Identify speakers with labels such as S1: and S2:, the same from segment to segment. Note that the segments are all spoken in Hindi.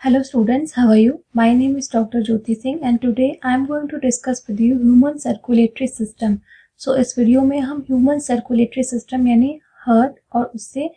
S1: Hello students, how are you? My name is Dr. Jyoti Singh and today I am going to discuss with you human circulatory system. So इस वीडियो में हम human circulatory system यानी हार्ट और उससे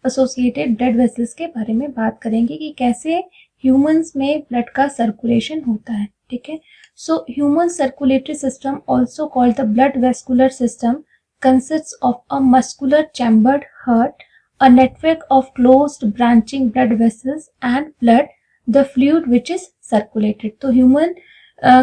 S1: associated blood vessels के बारे में बात करेंगे कि कैसे humans में blood का circulation होता है, ठीक है? So human circulatory system, also called the blood vascular system, consists of a muscular chambered heart, a network of closed branching blood vessels and blood the fluid which is circulated. तो ह्यूमन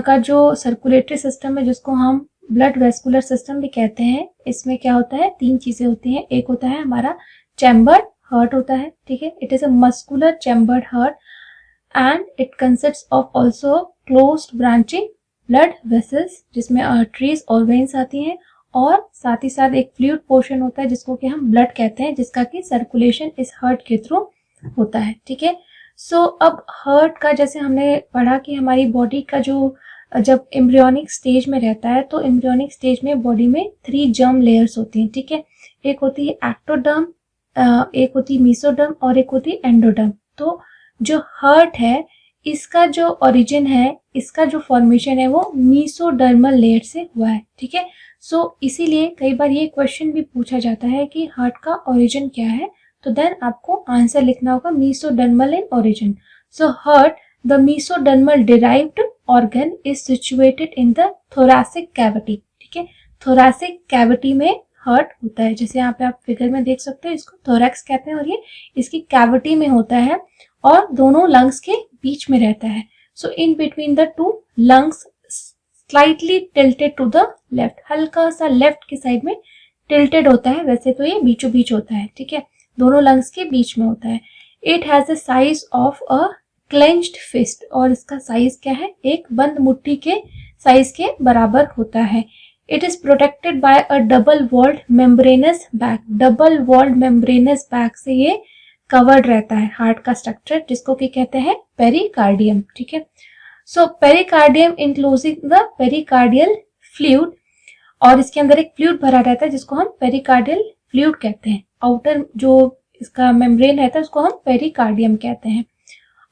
S1: का जो सर्कुलेटरी सिस्टम है जिसको हम ब्लड वेस्कुलर सिस्टम भी कहते हैं, इसमें क्या होता है, तीन चीजें होती हैं। एक होता है हमारा चैम्बर्ड हार्ट होता है, ठीक है, it is a muscular chambered heart and it consists of also closed branching blood vessels जिसमें आर्टरीज और वेन्स आती हैं, और साथ ही साथ एक फ्लूइड पोर्शन होता है जिसको कि हम ब्लड कहते हैं, जिसका कि सर्कुलेशन इस हार्ट के थ्रू होता है, ठीक है। सो अब हार्ट का जैसे हमने पढ़ा कि हमारी बॉडी का जो जब एम्ब्रियोनिक स्टेज में रहता है तो एम्ब्रियोनिक स्टेज में बॉडी में 3 जर्म लेयर्स होती हैं, ठीक है। एक होती है एक्टोडर्म, एक होती है मेसोडर्म और एक होती है एंडोडर्म। तो जो हार्ट है इसका जो ओरिजिन है, इसका जो फॉर्मेशन है वो मेसोडर्मल लेयर से हुआ है, ठीक है। सो इसीलिए कई बार ये क्वेश्चन भी पूछा जाता है कि हार्ट का ओरिजिन क्या है, तो देन आपको आंसर लिखना होगा mesodermal in origin. So heart, the mesodermal derived organ is situated in the thoracic cavity, ठीक है। थोरैसिक कैविटी में हार्ट होता है, जैसे यहाँ पे आप फिगर में देख सकते हो, इसको थोरैक्स कहते हैं और ये इसकी कैविटी में होता है और दोनों लंग्स के बीच में रहता है। So in between the two lungs slightly tilted to the left, हल्का सा लेफ्ट की साइड में टिल्टेड होता है, वैसे तो ये बीचों बीच होता है, ठीक है, दोनों लंग्स के बीच में होता है। It has a size of a clenched fist, और इसका साइज क्या है, एक बंद मुट्ठी के साइज के बराबर होता है। It is protected by a double walled membranous bag, double walled membranous bag से ये कवर्ड रहता है हार्ट का स्ट्रक्चर, जिसको कि कहते हैं पेरिकार्डियम, ठीक है। So pericardium including the pericardial fluid, और इसके अंदर एक फ्लूइड भरा रहता है जिसको हम पेरिकार्डियल फ्लूइड कहते हैं। आउटर जो इसका मेम्ब्रेन रहता है उसको हम पेरिकार्डियम कहते हैं।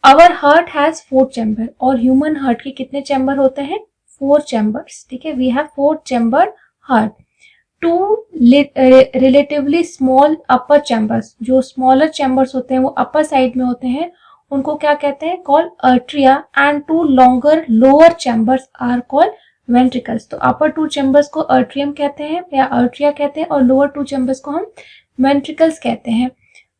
S1: आवर हार्ट हैज 4 चैम्बर, और ह्यूमन हार्ट के कितने चैम्बर होते हैं, 4 चैम्बर्स, ठीक है। We have 4 chamber heart, 2 relatively small upper chambers, जो स्मॉलर चैम्बर्स होते हैं वो अपर साइड में होते हैं, उनको क्या कहते हैं, called atria, and 2 longer lower chambers are called ventricles. तो अपर 2 चैम्बर्स को आर्ट्रियम कहते हैं या आर्ट्रिया कहते हैं, और लोअर 2 चैम्बर्स को हम वेंट्रिकल्स कहते हैं।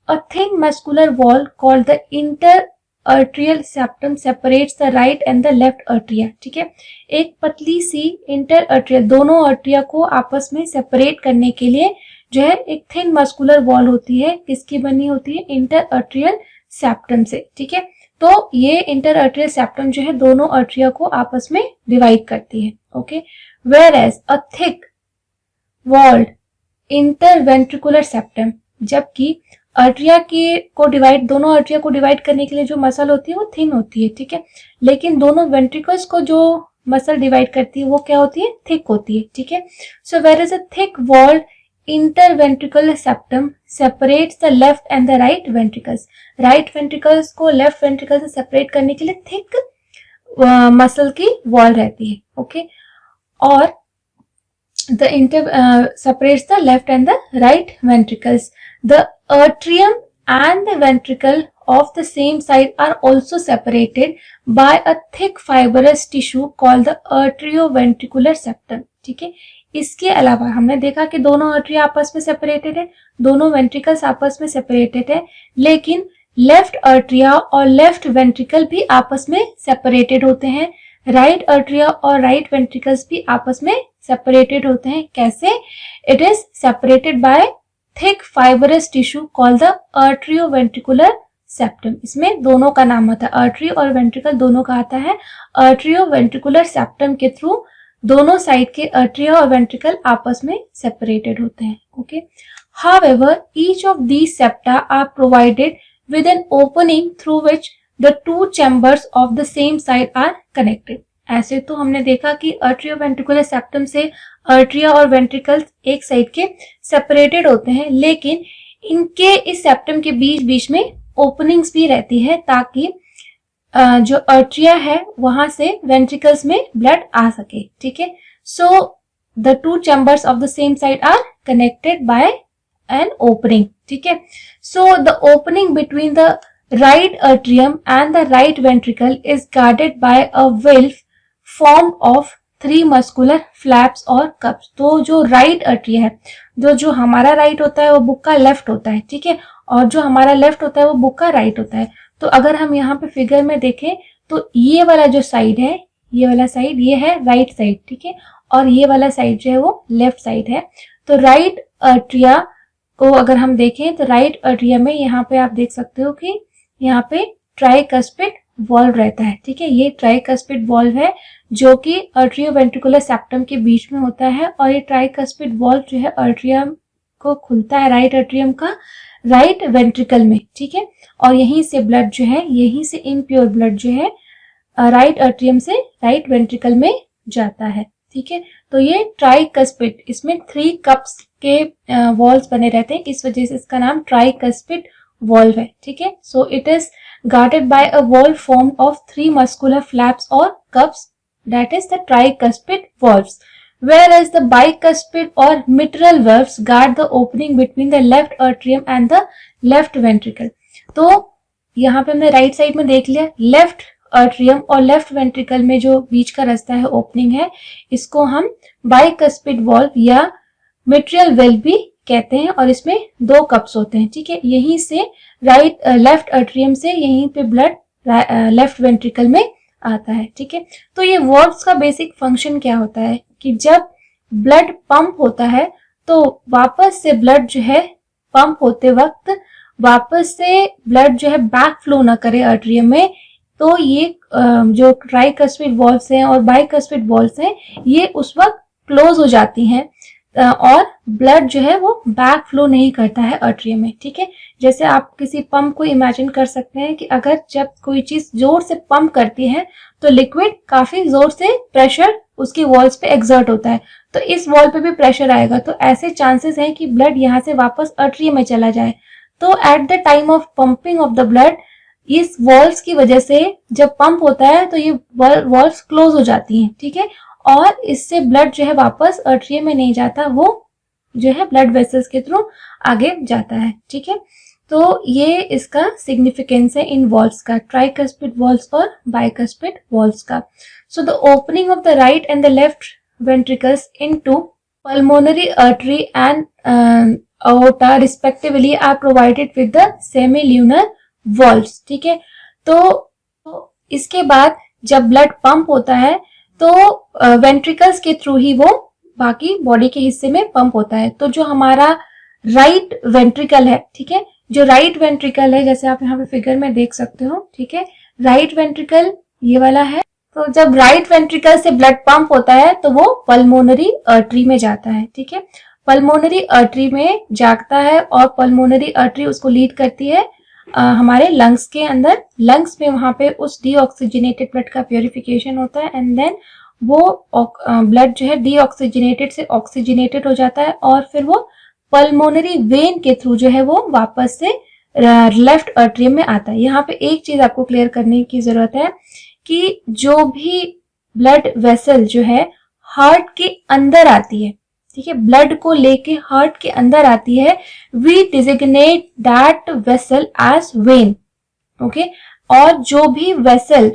S1: A thin muscular wall called the inter atrial septum separates the right and the left atria, ठीक है। एक पतली सी इंटर आर्ट्रियल, दोनों आर्ट्रिया को आपस में सेपरेट करने के लिए जो है एक थिन मस्कुलर वॉल होती है, किसकी बनी होती है, इंटर आर्ट्रियल सेप्टम से, ठीक है। तो ये इंटर आर्ट्रियल सेप्टम जो है दोनों आर्ट्रिया को आपस में डिवाइड करती है, okay. Whereas a thick walled interventricular septum, जबकि आर्ट्रिया के को डिवाइड, दोनों आर्ट्रिया को डिवाइड करने के लिए जो मसल होती है वो थिन होती है, ठीक है, लेकिन दोनों वेंट्रिकल्स को जो मसल डिवाइड करती है वो क्या होती है, थिक होती है, ठीक है। So whereas a thick walled interventricular septum separates the left and the right ventricles, right ventricles को लेफ्ट वेंट्रिकल से सेपरेट करने के लिए थिक मसल की वॉल रहती है, ओके। और the separates the left and the right ventricles. The atrium and the ventricle of the same side are also separated by a thick fibrous tissue called the atrioventricular septum, ठीक है। इसके अलावा हमने देखा कि दोनों आर्ट्रिया आपस में सेपरेटेड है, दोनों वेंट्रिकल्स आपस में सेपरेटेड है, लेकिन लेफ्ट आर्ट्रिया और लेफ्ट वेंट्रिकल भी आपस में सेपरेटेड होते हैं, राइट आर्ट्रिया और राइट वेंट्रिकल्स भी आपस में सेपरेटेड होते हैं। कैसे, it is separated by thick fibrous tissue called the atrioventricular septum. इसमें दोनों का नाम आता है, आर्टरी और वेंट्रिकल दोनों का आता है। आर्ट्रियोवेंट्रिकुलर सेप्टम के थ्रू दोनों साइड के आर्ट्रिया और वेंट्रिकल आपस में सेपरेटेड होते हैं, okay. However each of these septa are provided with an opening through which the 2 chambers of the same side are connected. ऐसे तो हमने देखा कि आर्ट्रियोवेंट्रिकुलर सेप्टम से आर्ट्रिया और वेंट्रिकल्स एक साइड के सेपरेटेड होते हैं, लेकिन इनके इस सेप्टम के बीच बीच में ओपनिंग्स भी रहती है ताकि जो अर्ट्रिया है वहां से वेंट्रिकल्स में ब्लड आ सके, ठीक है। So the two chambers of the same side are connected by an opening, ठीक है। So the opening between the right atrium and the right ventricle is guarded by a valve formed of 3 muscular flaps और cups। तो जो राइट अट्रिया है, जो हमारा राइट होता है वो बुक का लेफ्ट होता है, ठीक है, और जो हमारा लेफ्ट होता है वो बुक का राइट होता है। तो अगर हम यहाँ पे फिगर में देखें तो ये वाला जो साइड है, ये वाला साइड ये है राइट साइड, ठीक है, और ये वाला साइड जो है वो लेफ्ट साइड है। तो राइट अट्रिया को अगर हम देखें तो राइट अट्रिया में यहाँ पे आप देख सकते हो कि यहाँ पे ट्राइकस्पिड वॉल्व रहता है, ठीक है। ये ट्राइकस्पिड वॉल्व है जो कि अट्रियोवेंट्रिकुलर सेप्टम के बीच में होता है, और ये ट्राइकस्पिड वॉल्व जो है अट्रियम को खुलता है राइट अट्रियम का राइट वेंट्रिकल में, ठीक है, और यहीं से ब्लड जो है, यहीं से इम्प्योर ब्लड जो है राइट अट्रियम से राइट वेंट्रिकल में जाता है, ठीक है। तो ये ट्राइकस्पिड, इसमें 3 कप्स के वॉल्व्स बने रहते हैं, इस वजह से इसका नाम ट्राइकस्पिड वॉल्व है, ठीक है। So it is guarded by a valve formed of 3 muscular flaps or cups, that is the tricuspid valves, whereas the bicuspid or mitral valves guard the opening between the left atrium and the left ventricle। तो यहाँ पे हमने राइट साइड में देख लिया, लेफ्ट अट्रियम और लेफ्ट वेंट्रिकल में जो बीच का रास्ता है, ओपनिंग है, इसको हम बाइकस्पिड वॉल्व या मिट्रियल वेल्व भी कहते हैं, और इसमें 2 कप्स होते हैं, ठीक है। यहीं से लेफ्ट अट्रियम से यहीं पे ब्लड लेफ्ट वेंट्रिकल में आता है, ठीक है। तो ये वॉल्व्स का बेसिक फंक्शन क्या होता है कि जब ब्लड पंप होता है तो वापस से ब्लड जो है पंप होते वक्त वापस से ब्लड जो है बैक फ्लो ना करे अट्रियम में, तो ये जो ट्राइकस्पिड वॉल्व्स हैं और बाइकस्पिड वॉल्व्स हैं ये उस वक्त क्लोज हो जाती हैं और ब्लड जो है वो बैक फ्लो नहीं करता है अट्रियम में, ठीक है। जैसे आप किसी पंप को इमेजिन कर सकते हैं कि अगर जब कोई चीज जोर से पंप करती है तो लिक्विड काफी जोर से प्रेशर उसकी वॉल्स पे एक्सर्ट होता है, तो इस वॉल पे भी प्रेशर आएगा, तो ऐसे चांसेस हैं कि ब्लड यहाँ से वापस अट्रियम में चला जाए। तो at the time of pumping of the blood इस वॉल्स की वजह से जब पंप होता है तो ये वॉल्स क्लोज हो जाती हैं, ठीक है, और इससे ब्लड जो है वापस अट्रियम में नहीं जाता, वो जो है ब्लड वेसल्स के थ्रू आगे जाता है, ठीक है। तो ये इसका सिग्निफिकेंस है इन वॉल्व्स का, ट्राइकस्पिड वॉल्व्स और बाइकस्पिड वॉल्व्स का। सो the opening of the right and the left ventricles into pulmonary artery and aorta respectively are provided with the semilunar valves, ठीक है। तो इसके बाद जब ब्लड पंप होता है तो वेंट्रिकल्स के थ्रू ही वो बाकी बॉडी के हिस्से में पंप होता है। तो जो हमारा राइट वेंट्रिकल है, ठीक है, जो राइट वेंट्रिकल है जैसे आप यहाँ पे फिगर में देख सकते हो, ठीक है, राइट वेंट्रिकल ये वाला है। तो जब राइट वेंट्रिकल से ब्लड पंप होता है तो वो पल्मोनरी आर्टरी में जाता है, ठीक है, पल्मोनरी आर्टरी में जाता है और पल्मोनरी आर्टरी उसको लीड करती है हमारे लंग्स के अंदर। लंग्स में वहां पे उस डीऑक्सीजनेटेड ब्लड का प्योरिफिकेशन होता है एंड देन वो ब्लड जो है डीऑक्सीजनेटेड से ऑक्सीजनेटेड हो जाता है और फिर वो पल्मोनरी वेन के थ्रू जो है वो वापस से लेफ्ट आर्टरी में आता है। यहाँ पे एक चीज आपको क्लियर करने की जरूरत है कि जो भी ब्लड वेसल जो है हार्ट के अंदर आती है, ठीक है, ब्लड को लेके हार्ट के अंदर आती है, we designate that vessel as vein, okay. और जो भी वेसल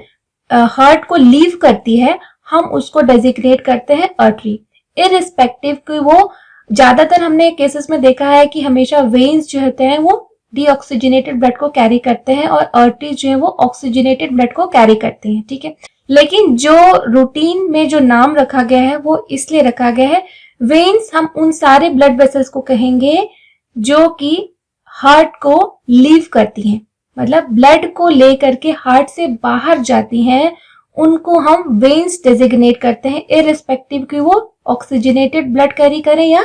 S1: हार्ट को लीव करती है हम उसको डेजिग्नेट करते हैं आर्टरी, इररिस्पेक्टिव कि वो ज्यादातर हमने केसेस में देखा है कि हमेशा वेन्स जो होते हैं वो डीऑक्सीजनेटेड ब्लड को कैरी करते हैं और आर्टरीज जो है वो ऑक्सीजनेटेड ब्लड को कैरी करते हैं, ठीक है। लेकिन जो रूटीन में जो नाम रखा गया है वो इसलिए रखा गया है, वेन्स हम उन सारे ब्लड वेसल्स को कहेंगे जो कि हार्ट को लीव करती हैं, मतलब ब्लड को लेकर के हार्ट से बाहर जाती हैं, उनको हम वेन्स डेजिग्नेट करते हैं, इररिस्पेक्टिव कि वो ऑक्सीजनेटेड ब्लड कैरी करें या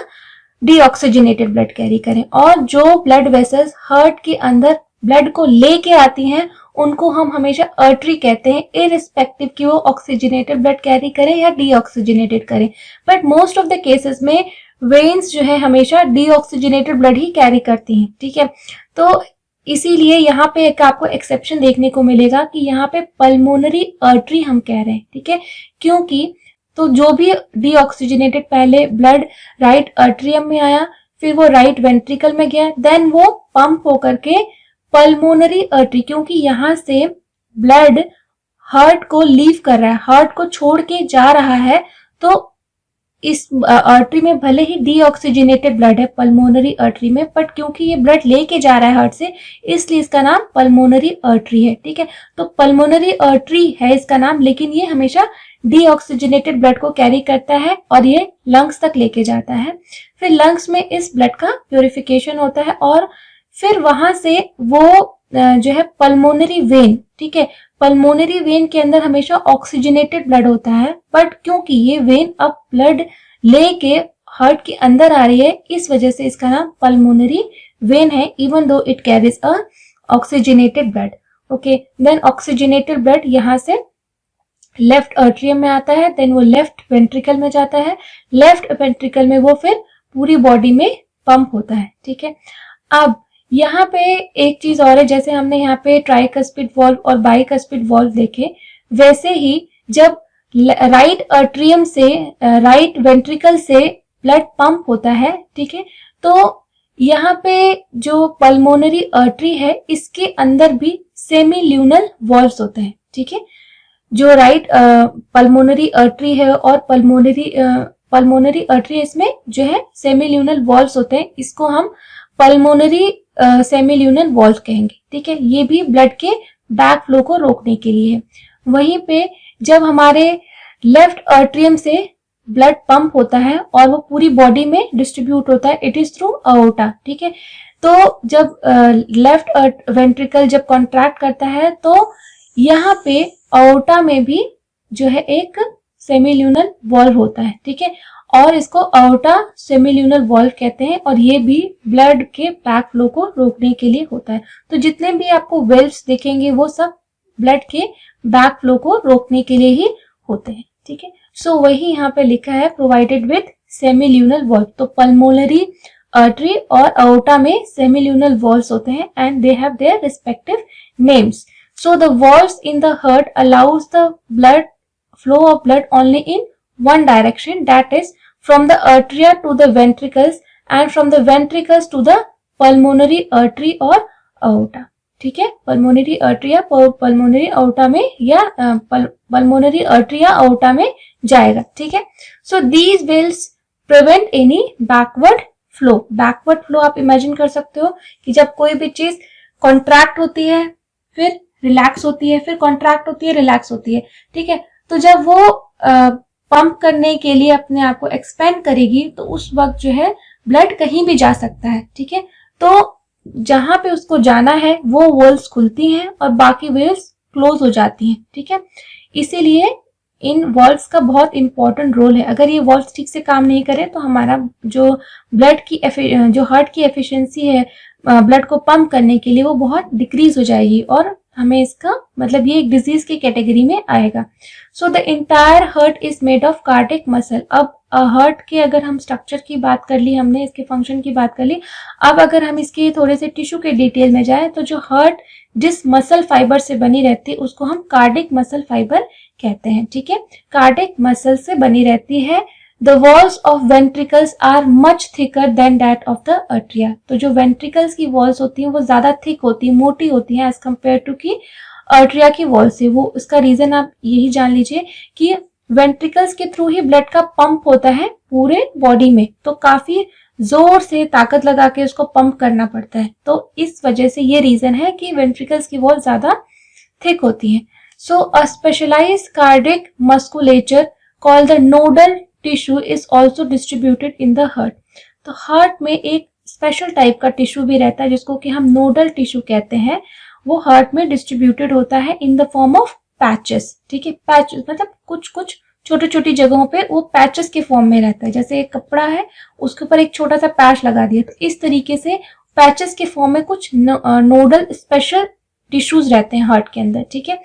S1: डीऑक्सीजनेटेड ब्लड कैरी करें। और जो ब्लड वेसल्स हार्ट के अंदर ब्लड को लेके आती हैं उनको हम हमेशा आर्टरी कहते हैं, इररिस्पेक्टिव कि वो ऑक्सीजनेटेड ब्लड कैरी करें या डीऑक्सीजनेटेड करें। But most of the cases में वेन्स जो है हमेशा डीऑक्सीजनेटेड ब्लड ही कैरी करती हैं, ठीक है। तो इसीलिए यहाँ पे एक आपको एक्सेप्शन देखने को मिलेगा कि यहाँ पे पल्मोनरी आर्टरी हम कह रहे हैं, ठीक है, क्योंकि तो जो भी डीऑक्सीजनेटेड पहले ब्लड राइट आर्टरियम में आया, फिर वो राइट वेंट्रिकल में गया, देन वो पंप होकर के पल्मोनरी आर्टरी, क्योंकि यहाँ से ब्लड हार्ट को लीव कर रहा है, हार्ट को छोड़ के जा रहा है, तो इस आर्टरी में भले ही डीऑक्सीजनेटेड ब्लड है पल्मोनरी आर्टरी में, बट क्योंकि ये ब्लड लेके जा रहा है हार्ट से, इसलिए इसका नाम पल्मोनरी आर्टरी है, ठीक है। तो पल्मोनरी आर्टरी है इसका नाम, लेकिन ये हमेशा डीऑक्सीजनेटेड ब्लड को कैरी करता है और ये लंग्स तक लेके जाता है। फिर लंग्स में इस ब्लड का प्योरिफिकेशन होता है और फिर वहां से वो जो है पल्मोनरी वेन, ठीक है, पल्मोनरी वेन के अंदर हमेशा ऑक्सीजनेटेड ब्लड होता है, बट क्योंकि ये वेन अब ब्लड लेके हार्ट के अंदर आ रही है, इस वजह से इसका नाम पल्मोनरी वेन है, even though it carries a oxygenated blood. Okay, then oxygenated blood यहाँ से लेफ्ट आर्टरियम में आता है, देन वो लेफ्ट वेंट्रिकल में जाता है, लेफ्ट वेंट्रिकल में वो फिर पूरी बॉडी में पंप होता है, ठीक है। अब यहाँ पे एक चीज और है, जैसे हमने यहाँ पे ट्राइकस्पिड वॉल्व और बाइकस्पिड वॉल्व देखे, वैसे ही जब राइट आर्टरियम से राइट वेंट्रिकल से ब्लड पंप होता है, ठीक है, तो यहाँ पे जो पल्मोनरी आर्टरी है इसके अंदर भी सेमी ल्यूनल वॉल्व्स होते हैं, ठीक है। जो राइट पल्मोनरी आर्टरी है और पल्मोनरी आर्टरी, इसमें जो है सेमी ल्यूनल वॉल्व्स होते हैं, इसको हम पल्मोनरी सेमी ल्यूनल वॉल्व कहेंगे, ठीक है। ये भी ब्लड के बैक फ्लो को रोकने के लिए है। वहीं पे जब हमारे लेफ्ट आर्टरियम से ब्लड पंप होता है और वो पूरी बॉडी में डिस्ट्रीब्यूट होता है, इट इज थ्रू अओर्टा, ठीक है। तो जब लेफ्ट वेंट्रिकल जब कॉन्ट्रैक्ट करता है, तो यहाँ पे अओर्टा में भी जो है एक सेमी ल्यूनल वॉल्व होता है, ठीक है, और इसको अओर्टा सेमी ल्यूनल वॉल्व कहते हैं, और ये भी ब्लड के बैक फ्लो को रोकने के लिए होता है। तो जितने भी आपको वेल्व्स दिखेंगे वो सब ब्लड के बैक फ्लो को रोकने के लिए ही होते हैं, ठीक है। सो वही यहाँ पे लिखा है प्रोवाइडेड विद सेमी ल्यूनल वॉल्व। तो पल्मोनरी आर्टरी और अओर्टा में सेमी ल्यूनल वॉल्व्स होते हैं and they have their respective names. So the valves in the heart allows the flow of blood only in one direction, that is from the arteria to the ventricles and from the ventricles to the pulmonary artery or aorta, ठीक है। pulmonary artery या pulmonary aorta में या pulmonary artery या aorta में जाएगा, ठीक है। So these valves prevent any backward flow। backward flow आप इमेजिन कर सकते हो कि जब कोई भी चीज कॉन्ट्रैक्ट होती है, फिर रिलैक्स होती है, फिर कॉन्ट्रैक्ट होती है, रिलैक्स होती है, ठीक है। तो जब वो पंप करने के लिए अपने आप को एक्सपेंड करेगी, तो उस वक्त जो है ब्लड कहीं भी जा सकता है, ठीक है। तो जहां पे उसको जाना है वो वॉल्व्स खुलती हैं और बाकी वॉल्व्स क्लोज हो जाती हैं, ठीक है। इसीलिए इन वॉल्व्स का बहुत इंपॉर्टेंट रोल है। अगर ये वॉल्व्स ठीक से काम नहीं करे तो हमारा जो ब्लड की जो हार्ट की एफिशिएंसी है ब्लड को पंप करने के लिए, वो बहुत डिक्रीज हो जाएगी और हमें इसका मतलब ये एक डिजीज की कैटेगरी में आएगा। So the entire heart is made of cardiac muscle. अब हार्ट के अगर हम स्ट्रक्चर की बात कर ली हमने, इसके फंक्शन की बात कर ली, अब अगर हम इसके थोड़े से टिश्यू के डिटेल में जाएं, तो जो हार्ट जिस मसल फाइबर से बनी रहती है उसको हम कार्डिक मसल फाइबर कहते हैं, ठीक है। कार्डिक मसल से बनी रहती है। The walls of ventricles are much thicker than that of the atria। तो जो ventricles की walls होती हैं वो ज्यादा थिक होती है, मोटी होती हैं as compared to की arteria की wall से। वो इसका रीजन आप यही जान लीजिए कि ventricles के थ्रू ही ब्लड का पंप होता है पूरे बॉडी में, तो काफी जोर से ताकत लगा के उसको पंप करना पड़ता है। तो इस वजह से ये रीजन है कि ventricles की वॉल ज्यादा थिक होती है। So a specialised cardiac musculature called the nodal tissue is also distributed in the heart. तो हार्ट में एक स्पेशल टाइप का टिश्यू भी रहता है जिसको कि हम नोडल टिश्यू कहते हैं। वो हार्ट में डिस्ट्रीब्यूटेड होता है in the form of patches, ठीक है। पैचेस मतलब कुछ कुछ छोटी छोटी जगहों पे वो पैचेस के फॉर्म में रहता है। जैसे एक कपड़ा है उसके ऊपर एक छोटा सा पैच लगा दिया, तो इस तरीके से पैचेस के फॉर्म में कुछ नोडल स्पेशल टिश्यूज रहते हैं हार्ट के अंदर, ठीक है।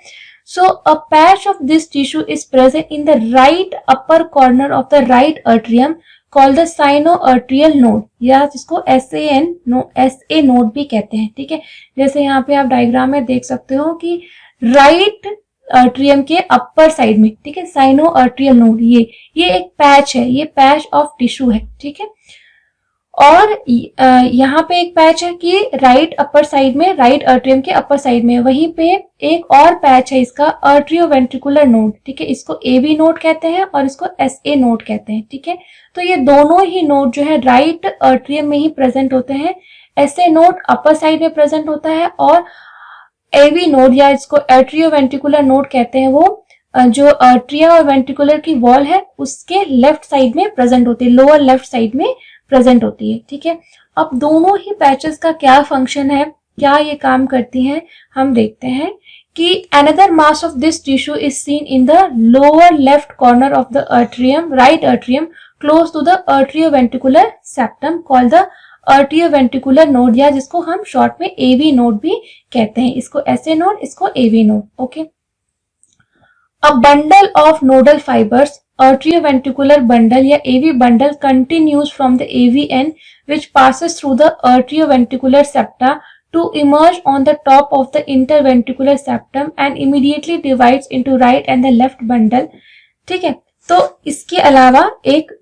S1: So a patch of this tissue is present in the right upper corner of the right atrium called the sinoatrial node, या जिसको SA नोड भी कहते हैं। ठीक है, जैसे यहाँ पे आप डायग्राम में देख सकते हो कि राइट आर्ट्रियम के अपर साइड में, ठीक है, साइनोआर्ट्रियल नोड, ये एक पैच है, ये पैच ऑफ टिश्यू है। ठीक है, और यहाँ पे एक पैच है कि राइट अपर साइड में, राइट आर्ट्रियम के अपर साइड में, वहीं पे एक और पैच है इसका आर्ट्रियोवेंट्रिकुलर नोड। ठीक है, इसको AV नोड कहते हैं और इसको SA नोड कहते हैं। ठीक है, तो ये दोनों ही नोड जो है राइट आर्ट्रियम में ही प्रेजेंट होते हैं। SA नोड अपर साइड में प्रेजेंट होता है और AV नोड या इसको आर्ट्रियोवेंट्रिकुलर नोड कहते हैं, वो जो आर्ट्रिया और वेंट्रिकुलर की वॉल है उसके लेफ्ट साइड में प्रेजेंट होती है, लोअर लेफ्ट साइड में प्रेजेंट होती है। ठीक है, अब दोनों ही पैचेस का क्या फंक्शन है, क्या ये काम करती हैं, हम देखते हैं कि another mass of this tissue is seen in the lower left corner of the atrium, right atrium, close to the atrioventricular septum, called the atrioventricular node, या जिसको हम शॉर्ट में AV नोड भी कहते हैं। इसको SA नोड, इसको AV node. Okay, A bundle of nodal fibers, arterioventricular bundle या AV bundle, continues from the AV end, which passes through the arterioventricular septa to emerge on the top of the interventricular septum and immediately divides into right and the left bundle. ठीक है, तो इसके अलावा एक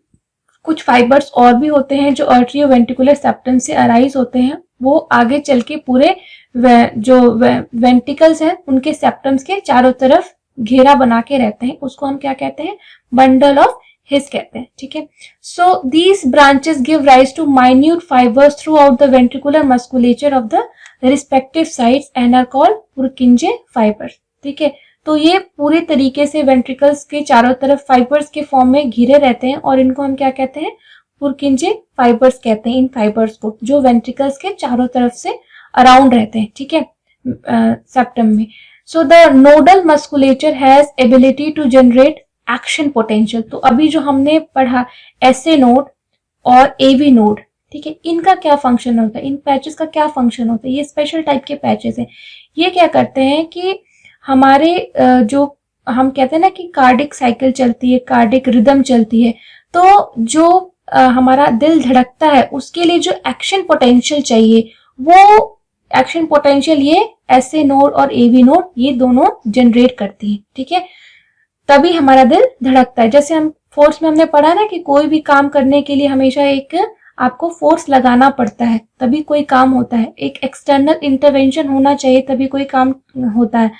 S1: कुछ फाइबर्स और भी होते हैं जो आर्ट्रियोवेंट्रिकुलर सेप्टम से अराइज होते हैं, वो आगे चल के पूरे जो वेंट्रिकल्स हैं उनके सेप्टम्स के चारों तरफ घेरा बना के रहते हैं, उसको हम क्या कहते हैं, बंडल ऑफ हिस कहते हैं। ठीक है, so these branches give rise to minute fibres throughout the ventricular musculature of the respective sides and are called Purkinje fibres. ठीक है, तो ये पूरी तरीके से वेंट्रिकल्स के चारों तरफ फाइबर्स के फॉर्म में घिरे रहते हैं और इनको हम क्या कहते हैं, पुरकिंजे फाइबर्स कहते हैं इन फाइबर्स को, जो वेंट्रिकल्स के चारों तरफ से अराउंड रहते हैं। ठीक है, सेप्टम में। So the nodal musculature has ability to generate action potential। तो अभी जो हमने पढ़ा SA नोड और AV नोड, ठीक है, इनका क्या फंक्शन होता है, इन पैचेस का क्या फंक्शन होता है, ये स्पेशल टाइप के पैचेस हैं। ये क्या करते हैं कि हमारे जो हम कहते हैं ना कि कार्डिक साइकिल चलती है, कार्डिक रिदम चलती है, तो जो हमारा दिल धड़कता है उसके लिए जो एक्शन पोटेंशियल चाहिए, वो एक्शन पोटेंशियल ये SA नोड और AV नोड ये दोनों जनरेट करती है। ठीक है, तभी हमारा दिल धड़कता है। जैसे हम फोर्स में हमने पढ़ा ना कि कोई भी काम करने के लिए हमेशा एक आपको फोर्स लगाना पड़ता है तभी कोई काम होता है, एक एक्सटर्नल इंटरवेंशन होना चाहिए तभी कोई काम होता है।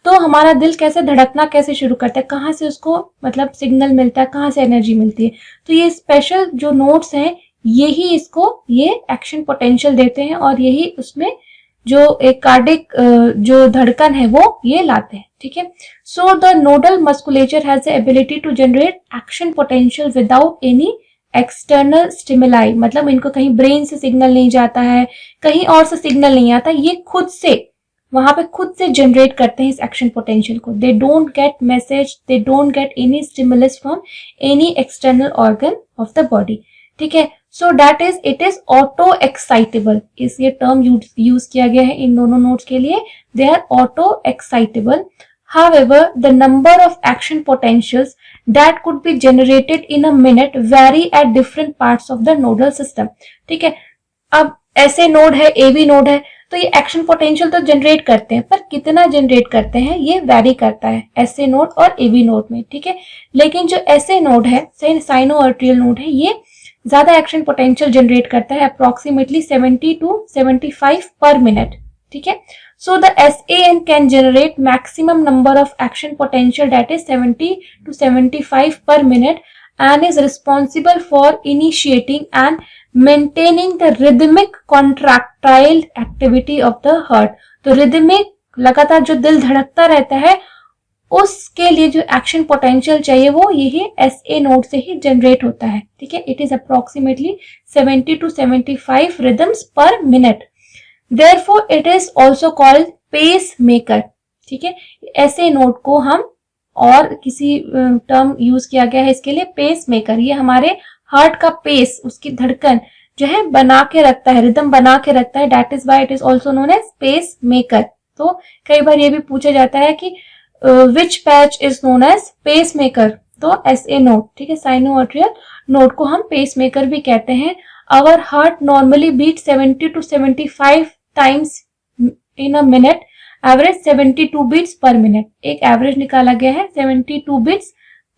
S1: तो हमारा दिल कैसे धड़कना कैसे शुरू करता है, कहाँ से उसको मतलब सिग्नल मिलता है, कहाँ से एनर्जी मिलती है, तो ये स्पेशल जो नोड्स हैं यही इसको ये एक्शन पोटेंशियल देते हैं और यही उसमें जो एक कार्डिक जो धड़कन है वो ये लाते हैं। ठीक है, so the nodal musculature has the ability to generate action potential without any external stimuli, मतलब इनको कहीं ब्रेन से सिग्नल नहीं जाता है, कहीं और से सिग्नल नहीं आता, ये खुद से वहां पे खुद से जनरेट करते हैं इस एक्शन पोटेंशियल को। They don't get message, they don't get any stimulus from any external organ of the body. ठीक है, so that is it is auto excitable, इस ये टर्म यूज किया गया है इन दोनों नोड्स के लिए, they are auto excitable. However, the number of action potentials that could be generated in a minute vary at different parts of the nodal system। ठीक है, अब ऐसे नोड है, AV नोड है, तो ये एक्शन पोटेंशियल तो जनरेट करते हैं, पर कितना जनरेट करते हैं ये वैरी करता है SA नोड और AV नोड में। ठीक है, लेकिन जो SA नोड है, साइनोआर्ट्रियल नोड है, ये ज्यादा एक्शन पोटेंशियल जनरेट करता है, अप्रोक्सीमेटली 70 to 75 पर मिनट। ठीक है, so the SAN can generate maximum number of action potential, that is 70 to 75 per minute, and is responsible for initiating and maintaining the rhythmic contractile activity of the heart। तो rhythmic लगातार जो दिल धड़कता रहता है उसके लिए जो एक्शन पोटेंशियल चाहिए वो यही SA नोड से ही जनरेट होता है। ठीक है, it is approximately 70 to 75 rhythms per minute। Therefore, it is also called pacemaker। ठीक है, ऐसे नोड को हम और किसी टर्म यूज किया गया है इसके लिए, पेसमेकर। ये हमारे हार्ट का पेस, उसकी धड़कन जो है बना के रखता है, रिदम बना के रखता है, that is why it is also known as pacemaker. तो कई बार ये भी पूछा जाता है कि which patch is known as pacemaker, तो SA नोड, ठीक है, साइनो आर्टेरियल नोड को हम पेसमेकर भी कहते हैं। Our heart normally beat 70 to 75 times in a minute, average 72 beats per minute. एक एवरेज निकाला गया है, 72 बीट्स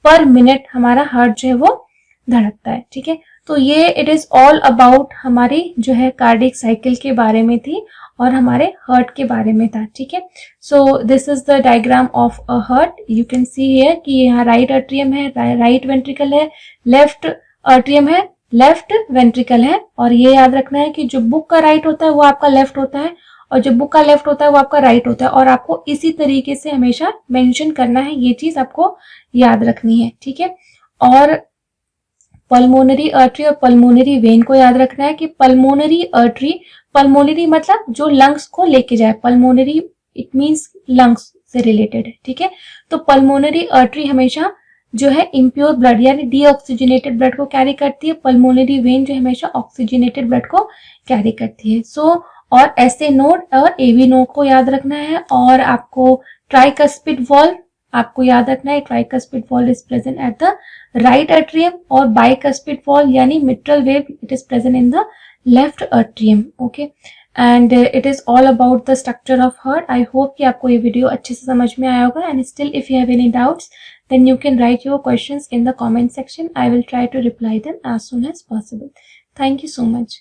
S1: पर मिनट हमारा हार्ट जो है वो धड़कता है, ठीक है। तो ये इट इज ऑल अबाउट हमारी जो है कार्डियक साइकिल के बारे में थी और हमारे हार्ट के बारे में था, ठीक है। So this is the diagram of a heart. You can see here कि यहाँ राइट एट्रियम है, राइट वेंट्रिकल है, लेफ्ट एट्रियम है, लेफ्ट वेंट्रिकल है। और ये याद रखना है कि जो बुक का राइट होता है वो आपका लेफ्ट होता है और जो बुक का लेफ्ट होता है वो आपका राइट होता है, और आपको इसी तरीके से हमेशा मेंशन करना है, ये चीज आपको याद रखनी है, ठीक है। और पल्मोनरी आर्टरी और पल्मोनरी वेन को याद रखना है कि पल्मोनरी आर्टरी, पल्मोनरी मतलब जो लंग्स को लेके जाए, पल्मोनरी इट मींस लंग्स से रिलेटेड है, ठीक है। तो पल्मोनरी आर्टरी हमेशा जो है इम्प्योर ब्लड यानी डीऑक्सीजनेटेड ब्लड को कैरी करती है, पल्मोनरी वेन जो हमेशा ऑक्सीजनेटेड ब्लड को कैरी करती है। सो और SA नोड और AV नोड को याद रखना है। और आपको ट्राइकस्पिड वॉल्व आपको याद रखना है, tricuspid valve is present at the right atrium और बाइकस्पिड वॉल्व यानी mitral wave it is present in the left atrium, okay. And it is all about the structure of heart. I hope कि आपको ये वीडियो अच्छे से समझ में आया होगा। And still if you have any doubts then you can write your questions in the comment section. I will try to reply them as soon as possible. Thank you so much.